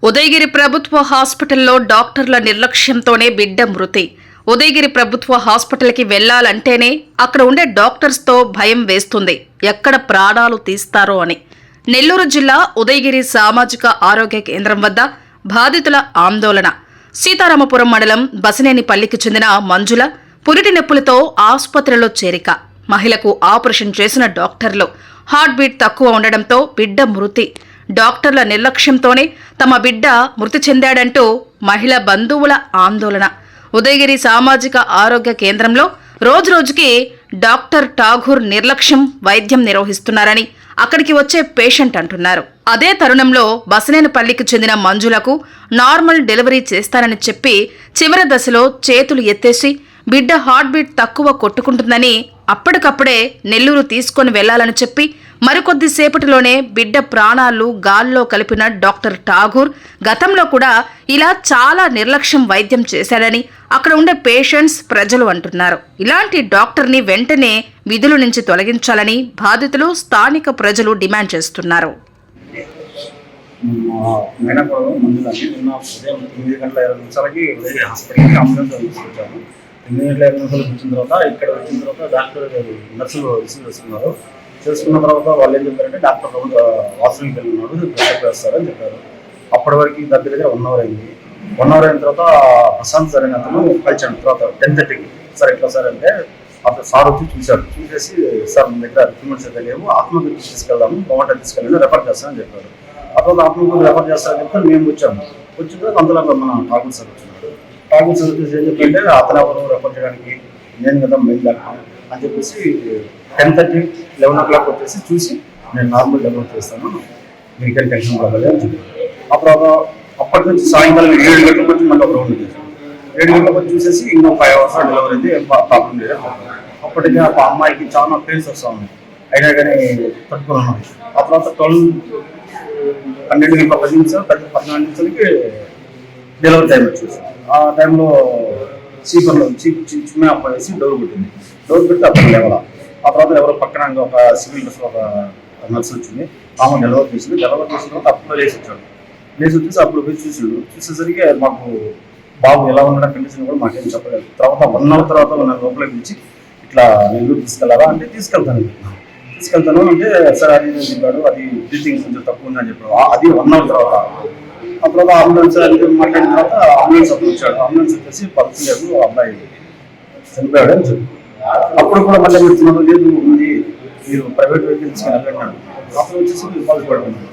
ఉదయగిరి ప్రభుత్వ హాస్పిటల్లో డాక్టర్ల నిర్లక్ష్యంతోనే బిడ్డ మృతి. ఉదయగిరి ప్రభుత్వ హాస్పిటల్కి వెళ్లాలంటేనే అక్కడ ఉండే డాక్టర్స్తో భయం వేస్తుంది, ఎక్కడ ప్రాణాలు తీస్తారో అని. నెల్లూరు జిల్లా ఉదయగిరి సామాజిక ఆరోగ్య కేంద్రం వద్ద బాధితుల ఆందోళన. సీతారామపురం మండలం బసినేనిపల్లికి చెందిన మంజుల పురిటి నొప్పులతో ఆసుపత్రిలో చేరిక. మహిళకు ఆపరేషన్ చేసిన డాక్టర్లు హార్ట్ బీట్ తక్కువ ఉండడంతో బిడ్డ మృతి. డాక్టర్ల నిర్లక్ష్యంతోనే తమ బిడ్డ మృతి చెందాడంటూ మహిళ బంధువుల ఆందోళన. ఉదయగిరి సామాజిక ఆరోగ్య కేంద్రంలో రోజురోజుకి డాక్టర్ ఠాగూర్ నిర్లక్ష్యం వైద్యం నిర్వహిస్తున్నారని అక్కడికి వచ్చే పేషెంట్ అంటున్నారు. అదే తరుణంలో బసినేనిపల్లికి చెందిన మంజులకు నార్మల్ డెలివరీ చేస్తానని చెప్పి చివరి దశలో చేతులు ఎత్తేసి బిడ్డ హార్ట్ బీట్ తక్కువ కొట్టుకుంటుందని అప్పటికప్పుడే నెల్లూరు తీసుకొని వెళ్లాలని చెప్పి మరికొద్దిసేపటిలోనే బిడ్డ ప్రాణాలు గాల్లో కలిపిన డాక్టర్ ఠాగూర్ గతంలో కూడా ఇలా చాలా నిర్లక్ష్యం వైద్యం చేశాడని అక్కడ ఉండే పేషెంట్స్, ప్రజలు అంటున్నారు. ఇలాంటి డాక్టర్ని వెంటనే విధుల నుంచి తొలగించాలని బాధితులు, స్థానిక ప్రజలు డిమాండ్ చేస్తున్నారు. వచ్చిన తర్వాత ఇక్కడ వచ్చిన తర్వాత డాక్టర్ నర్సులు రిసీవ్ చేసుకున్నారు. చేసుకున్న తర్వాత వాళ్ళు ఏం చెప్పారంటే డాక్టర్ వాష్రూమ్కి వెళ్ళినాడు, చెక్ వేస్తారని చెప్పారు. అప్పటి వరకు దగ్గర 1 అవర్ అయింది. 1 అవర్ అయిన తర్వాత ప్రశాంత్ సార్ అని అతను కలిసాడు. తర్వాత 10:30కి సార్ ఎట్లా సార్ అంటే అప్పుడు సార్ వచ్చి చూశాడు. చూసేసి సార్ మన దగ్గర రిక్రూట్మెంట్స్ అయితే లేవు, ఆత్మహత్య తీసుకెళ్దాము, బాగుంటుంది తీసుకెళ్ళి రెఫర్ చేస్తానని చెప్పారు. ఆ తర్వాత ఆత్మహత్య రెఫర్ చేస్తారని చెప్తే మేము వచ్చాము. వచ్చిన తర్వాత అందులో మన ఠాగూర్ సార్ వచ్చినాడు. ఠాగూర్ సార్ వచ్చేసి ఏం చెప్పంటే అతను ఎవరు రెఫర్ చేయడానికి, నేను కదా మెయిన్ డాక్టర్ అని చెప్పేసి 10:30, 11 o'clock వచ్చేసి చూసి నేను నార్మల్ డెలివరీ చేస్తాను, మీకేం టెన్షన్ పడలేదు అని చెప్పాను. అప్పుడు అప్పటి నుంచి సాయంకాలం 7 గంటలకు వచ్చి మళ్ళీ ఒక రౌండ్ చేశాను. 7 గంటలకు వచ్చి చూసేసి ఇంకో 5 hours డెలివరీ అయితే ఏం ప్రాబ్లం లేదు. అప్పటికి ఆ అమ్మాయికి చాలా పెయిన్స్ వస్తూ ఉన్నాయి, అయినా కానీ తట్టుకున్నాను. ఆ తర్వాత 12 గంటల 10 నిమిషాలు 14 నిమిషాలకి డెలివరీ టైం వచ్చేసి ఆ టైంలో చీపర్లో చిన్న అబ్బాయి వేసి డోర్ పెట్టింది. డోర్ పెట్టి అప్పుడు లేవాల. ఆ తర్వాత ఎవరో పక్కన ఒక సివిల్ డ్రెస్ ఒక నర్సు వచ్చింది, ఆమె డెలివరీ చేసింది. డెలివరీ చేసిన తర్వాత అప్పుడు లేచి వచ్చాడు. లేచి వచ్చేసి అప్పుడు పోయి చూసేసరికి మాకు బాబు ఎలా ఉండడం కండిషన్ కూడా మాకేం చెప్పలేదు. తర్వాత 1 hour తర్వాత నన్ను లోపలికి పిలిచి ఇట్లా నెల్లూరు తీసుకెళ్ళాలా అంటే తీసుకెళ్తాను అంటే సార్ అది చెప్పాడు, అది బ్రీతింగ్ కొంచెం తక్కువ ఉందని చెప్పాడు. అది 1 hour తర్వాత. ఆ తర్వాత అంబులెన్స్ మాట్లాడిన తర్వాత అంబులెన్స్ అప్పుడు వచ్చాడు. అంబులెన్స్ వచ్చేసి పర్సెంట్ అబ్బాయి చనిపోయాడు అని చెప్పి అప్పుడు కూడా మళ్ళీ చెప్తున్నాడు, లేదు ఉంది మీరు ప్రైవేట్ వెహికల్స్కి వెళ్ళండి. అప్పుడు వచ్చేసి పాజిటివ్ పడుతున్నాడు.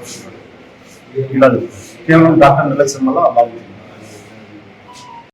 ఇలా కేవలం డాక్టర్ నిర్లక్ష్యం వల్ల బాగుంటుంది.